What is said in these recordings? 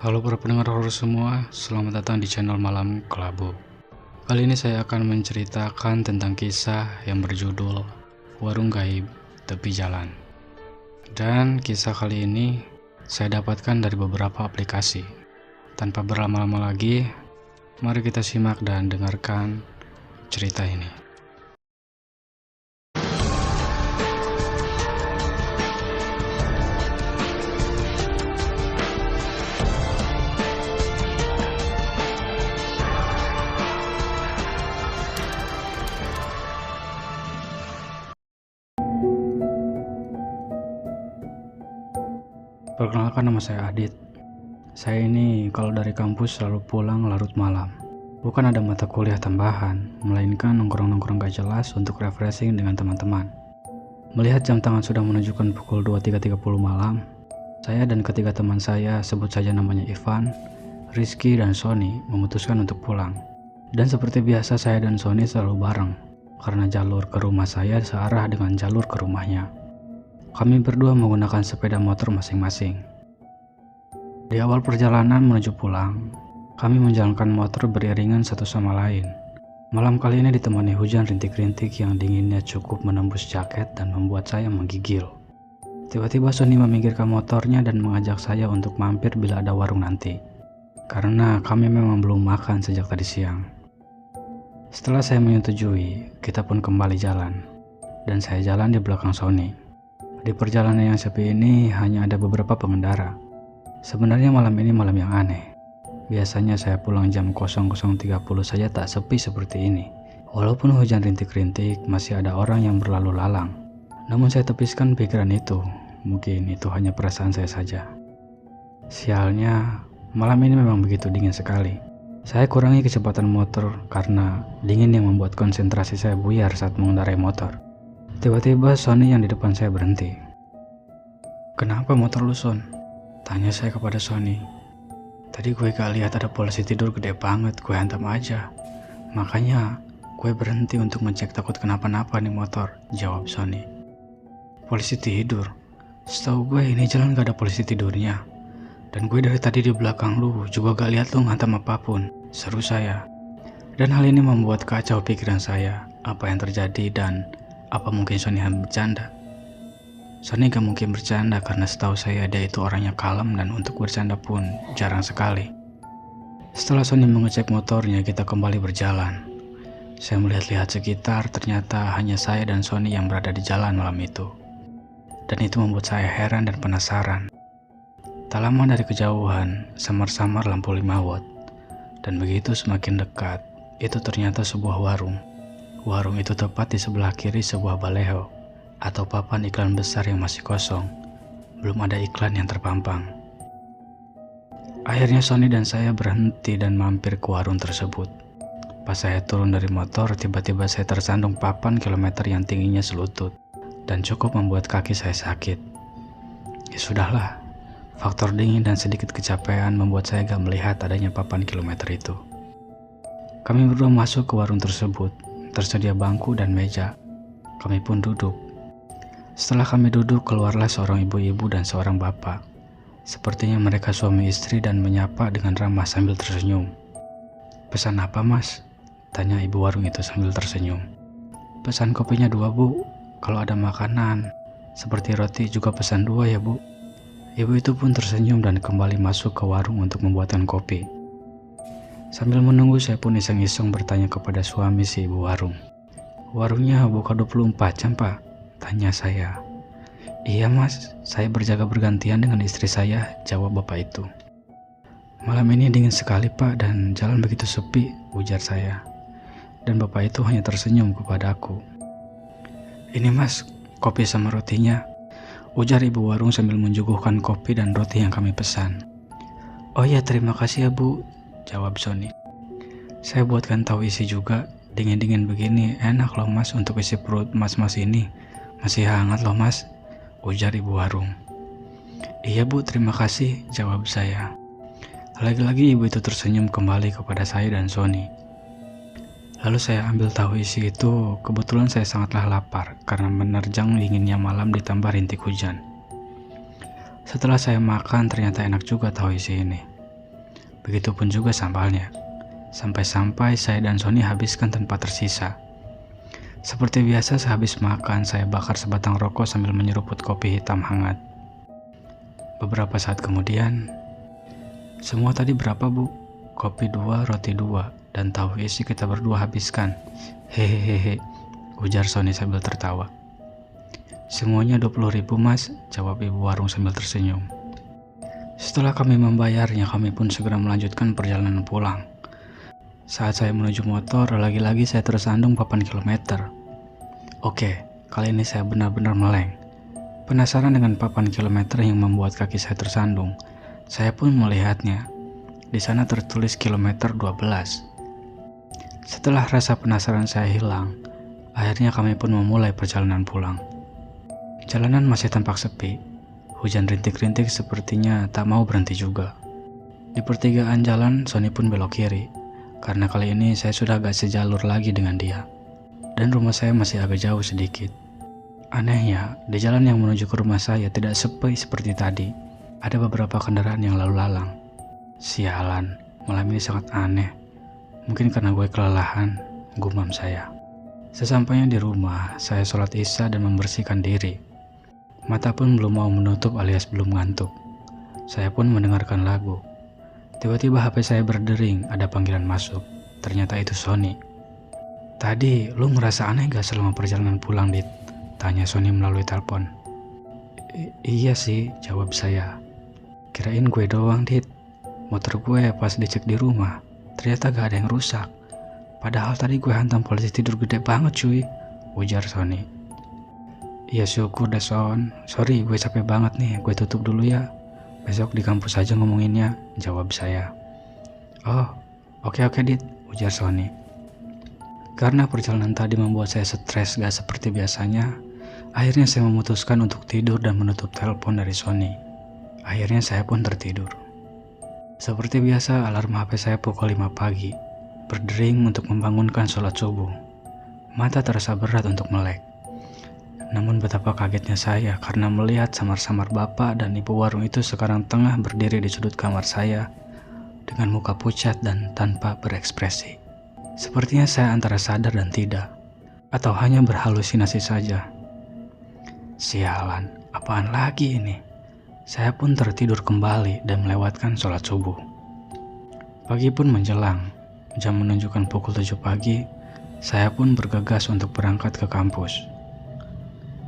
Halo para pendengar horor semua, selamat datang di channel Malam Kelabu. Kali ini saya akan menceritakan tentang kisah yang berjudul Warung Gaib Tepi Jalan. Dan kisah kali ini saya dapatkan dari beberapa aplikasi. Tanpa berlama-lama lagi, mari kita simak dan dengarkan cerita ini. Perkenalkan, nama saya Adit. Saya ini kalau dari kampus selalu pulang larut malam. Bukan ada mata kuliah tambahan, melainkan nongkrong-nongkrong gak jelas untuk refreshing dengan teman-teman. Melihat jam tangan sudah menunjukkan pukul 23.30 malam, saya dan ketiga teman saya, sebut saja namanya Ivan, Rizky, dan Sony, memutuskan untuk pulang. Dan seperti biasa saya dan Sony selalu bareng, karena jalur ke rumah saya searah dengan jalur ke rumahnya. Kami berdua menggunakan sepeda motor masing-masing. Di awal perjalanan menuju pulang, kami menjalankan motor beriringan satu sama lain. Malam kali ini ditemani hujan rintik-rintik yang dinginnya cukup menembus jaket dan membuat saya menggigil. Tiba-tiba Sony meminggirkan motornya dan mengajak saya untuk mampir bila ada warung nanti. Karena kami memang belum makan sejak tadi siang. Setelah saya menyetujui, kita pun kembali jalan. Dan saya jalan di belakang Sony. Di perjalanan yang sepi ini hanya ada beberapa pengendara. Sebenarnya malam ini malam yang aneh. Biasanya saya pulang jam 00.30 saja tak sepi seperti ini. Walaupun hujan rintik-rintik, masih ada orang yang berlalu lalang. Namun saya tepiskan pikiran itu. Mungkin itu hanya perasaan saya saja. Sialnya, malam ini memang begitu dingin sekali. Saya kurangi kecepatan motor karena dingin yang membuat konsentrasi saya buyar saat mengendarai motor. Tiba-tiba Sony yang di depan saya berhenti. "Kenapa motor lu, Son?" tanya saya kepada Sony. "Tadi gue gak lihat ada polisi tidur gede banget, gue hantam aja. Makanya gue berhenti untuk ngecek takut kenapa-napa nih motor," jawab Sony. "Polisi tidur? Setahu gue ini jalan gak ada polisi tidurnya. Dan gue dari tadi di belakang lu juga gak lihat lu ngantam apapun," seru saya. Dan hal ini membuat kacau pikiran saya, apa yang terjadi dan apa mungkin Sony hanya bercanda? Sony gak mungkin bercanda karena setahu saya dia itu orangnya kalem dan untuk bercanda pun jarang sekali. Setelah Sony mengecek motornya, kita kembali berjalan. Saya melihat-lihat sekitar, ternyata hanya saya dan Sony yang berada di jalan malam itu. Dan itu membuat saya heran dan penasaran. Tak lama dari kejauhan, samar-samar lampu 5 watt. Dan begitu semakin dekat, itu ternyata sebuah warung. Warung itu tepat di sebelah kiri sebuah baleho atau papan iklan besar yang masih kosong. Belum ada iklan yang terpampang. Akhirnya Sony dan saya berhenti dan mampir ke warung tersebut. Pas saya turun dari motor, tiba-tiba saya tersandung papan kilometer yang tingginya selutut dan cukup membuat kaki saya sakit. Ya sudahlah, faktor dingin dan sedikit kecapean membuat saya gak melihat adanya papan kilometer itu. Kami berdua masuk ke warung tersebut. Tersedia bangku dan meja. Kami pun duduk. Setelah kami duduk, keluarlah seorang ibu-ibu dan seorang bapak. Sepertinya mereka suami istri dan menyapa dengan ramah sambil tersenyum. "Pesan apa, Mas?" tanya ibu warung itu sambil tersenyum. "Pesan kopinya 2, Bu. Kalau ada makanan seperti roti juga pesan 2 ya, Bu." Ibu itu pun tersenyum dan kembali masuk ke warung untuk membuatkan kopi. Sambil menunggu, saya pun iseng-iseng bertanya kepada suami si ibu warung. "Warungnya buka 24 jam, Pak?" tanya saya. "Iya, Mas, saya berjaga bergantian dengan istri saya," jawab bapak itu. "Malam ini dingin sekali, Pak, dan jalan begitu sepi," ujar saya. Dan bapak itu hanya tersenyum kepadaku. "Ini, Mas, kopi sama rotinya," ujar ibu warung sambil menjuguhkan kopi dan roti yang kami pesan. "Oh ya, terima kasih ya, Bu," jawab Sony. "Saya buatkan tahu isi juga. Dingin-dingin begini enak loh, Mas, untuk isi perut mas-mas ini. Masih hangat loh, Mas," ujar ibu warung. "Iya, Bu, terima kasih," jawab saya. Lagi-lagi ibu itu tersenyum kembali kepada saya dan Sony. Lalu saya ambil tahu isi itu. Kebetulan saya sangatlah lapar karena menerjang dinginnya malam ditambah rintik hujan. Setelah saya makan, ternyata enak juga tahu isi ini. Begitupun juga sambalnya. Sampai-sampai saya dan Sony habiskan tanpa tersisa. Seperti biasa sehabis makan, saya bakar sebatang rokok sambil menyeruput kopi hitam hangat. Beberapa saat kemudian, "Semua tadi berapa, Bu?" "Kopi 2, roti 2, dan tahu isi kita berdua habiskan." "Hehehe," ujar Sony sambil tertawa. "Semuanya 20.000, Mas," jawab ibu warung sambil tersenyum. Setelah kami membayarnya, kami pun segera melanjutkan perjalanan pulang. Saat saya menuju motor, lagi-lagi saya tersandung papan kilometer. Oke, kali ini saya benar-benar meleng. Penasaran dengan papan kilometer yang membuat kaki saya tersandung, saya pun melihatnya. Di sana tertulis kilometer 12. Setelah rasa penasaran saya hilang, akhirnya kami pun memulai perjalanan pulang. Jalanan masih tampak sepi. Hujan rintik-rintik sepertinya tak mau berhenti juga. Di pertigaan jalan, Sony pun belok kiri, karena kali ini saya sudah gak sejalur lagi dengan dia. Dan rumah saya masih agak jauh sedikit. Anehnya, di jalan yang menuju ke rumah saya tidak sepi seperti tadi. Ada beberapa kendaraan yang lalu lalang. Sialan, malam ini sangat aneh. Mungkin karena gue kelelahan, gumam saya. Sesampainya di rumah, saya sholat isya dan membersihkan diri. Mata pun belum mau menutup alias belum ngantuk. Saya pun mendengarkan lagu. Tiba-tiba HP saya berdering, ada panggilan masuk. Ternyata itu Sony. "Tadi, lu ngerasa aneh gak selama perjalanan pulang, Dit?" tanya Sony melalui telepon. Iya sih," jawab saya. "Kirain gue doang, Dit. Motor gue pas dicek di rumah, ternyata gak ada yang rusak. Padahal tadi gue hantam polisi tidur gede banget cuy," ujar Sony. "Iya syukur deh Son. Sorry gue capek banget nih, gue tutup dulu ya. Besok di kampus aja ngomonginnya," jawab saya. "Oh, oke Dit," ujar Sony. Karena perjalanan tadi membuat saya stres gak seperti biasanya, akhirnya saya memutuskan untuk tidur dan menutup telepon dari Sony. Akhirnya saya pun tertidur. Seperti biasa, alarm HP saya pukul 5 pagi, berdering untuk membangunkan sholat subuh. Mata terasa berat untuk melek. Namun betapa kagetnya saya karena melihat samar-samar bapak dan ibu warung itu sekarang tengah berdiri di sudut kamar saya dengan muka pucat dan tanpa berekspresi. Sepertinya saya antara sadar dan tidak, atau hanya berhalusinasi saja. Sialan, apaan lagi ini? Saya pun tertidur kembali dan melewatkan sholat subuh. Pagi pun menjelang, jam menunjukkan pukul 7 pagi, saya pun bergegas untuk berangkat ke kampus.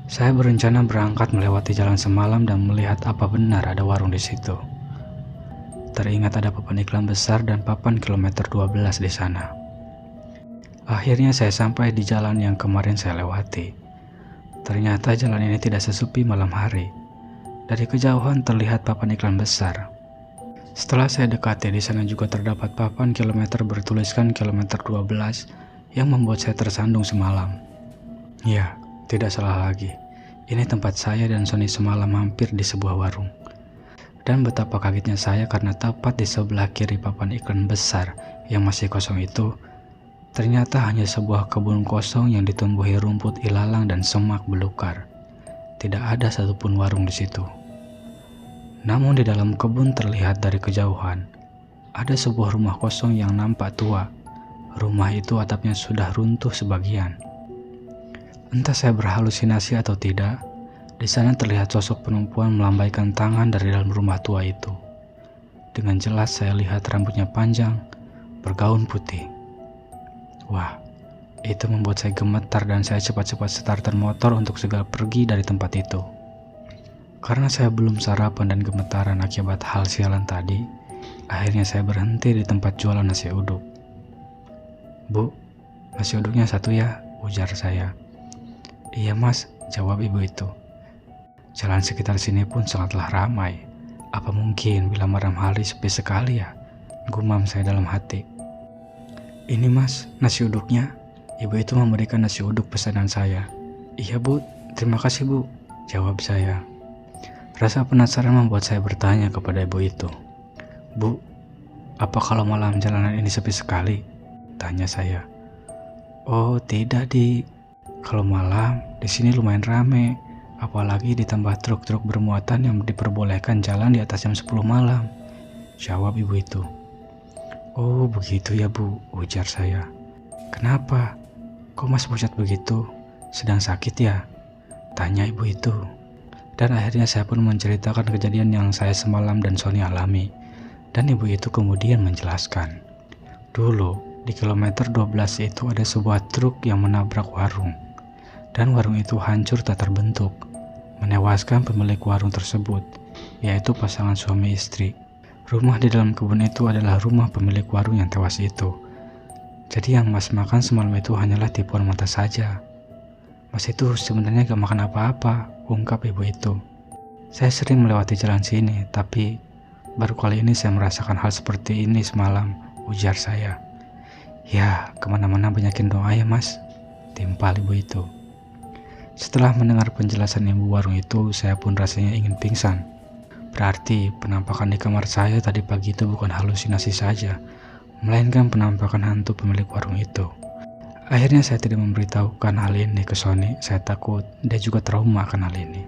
Saya berencana berangkat melewati jalan semalam dan melihat apa benar ada warung di situ. Teringat ada papan iklan besar dan papan kilometer 12 di sana. Akhirnya saya sampai di jalan yang kemarin saya lewati. Ternyata jalan ini tidak sesepi malam hari. Dari kejauhan terlihat papan iklan besar. Setelah saya dekati, di sana juga terdapat papan kilometer bertuliskan kilometer 12 yang membuat saya tersandung semalam. Ya, tidak salah lagi. Ini tempat saya dan Sony semalam mampir di sebuah warung. Dan betapa kagetnya saya karena tepat di sebelah kiri papan iklan besar yang masih kosong itu, ternyata hanya sebuah kebun kosong yang ditumbuhi rumput ilalang dan semak belukar. Tidak ada satupun warung di situ. Namun di dalam kebun terlihat dari kejauhan, ada sebuah rumah kosong yang nampak tua. Rumah itu atapnya sudah runtuh sebagian. Entah saya berhalusinasi atau tidak, di sana terlihat sosok perempuan melambaikan tangan dari dalam rumah tua itu. Dengan jelas saya lihat rambutnya panjang, bergaun putih. Wah, itu membuat saya gemetar dan saya cepat-cepat starter motor untuk segera pergi dari tempat itu. Karena saya belum sarapan dan gemetaran akibat hal sialan tadi, akhirnya saya berhenti di tempat jualan nasi uduk. "Bu, nasi uduknya 1 ya," ujar saya. "Iya mas," jawab ibu itu. Jalan sekitar sini pun sangatlah ramai. Apa mungkin bila malam hari sepi sekali ya? Gumam saya dalam hati. "Ini mas, nasi uduknya." Ibu itu memberikan nasi uduk pesanan saya. "Iya bu, terima kasih bu," jawab saya. Rasa penasaran membuat saya bertanya kepada ibu itu. "Bu, apa kalau malam jalanan ini sepi sekali?" tanya saya. "Oh tidak Di, kalau malam di sini lumayan rame, apalagi ditambah truk-truk bermuatan yang diperbolehkan jalan di atas jam 10 malam," jawab ibu itu. "Oh begitu ya Bu," ujar saya. "Kenapa? Kok Mas pucat begitu? Sedang sakit ya?" tanya ibu itu. Dan akhirnya saya pun menceritakan kejadian yang saya semalam dan Sony alami. Dan ibu itu kemudian menjelaskan. Dulu, di kilometer 12 itu ada sebuah truk yang menabrak warung. Dan warung itu hancur tak terbentuk, menewaskan pemilik warung tersebut, yaitu pasangan suami istri. Rumah di dalam kebun itu adalah rumah pemilik warung yang tewas itu. Jadi yang Mas makan semalam itu hanyalah tipuan mata saja. Mas itu sebenarnya gak makan apa-apa, ungkap ibu itu. Saya sering melewati jalan sini, tapi baru kali ini saya merasakan hal seperti ini semalam, ujar saya. Ya, kemana-mana banyakin doa ya Mas, timpal ibu itu. Setelah mendengar penjelasan ibu warung itu, saya pun rasanya ingin pingsan. Berarti penampakan di kamar saya tadi pagi itu bukan halusinasi saja, melainkan penampakan hantu pemilik warung itu. Akhirnya saya tidak memberitahukan hal ini ke Sony, saya takut dia juga trauma akan hal ini.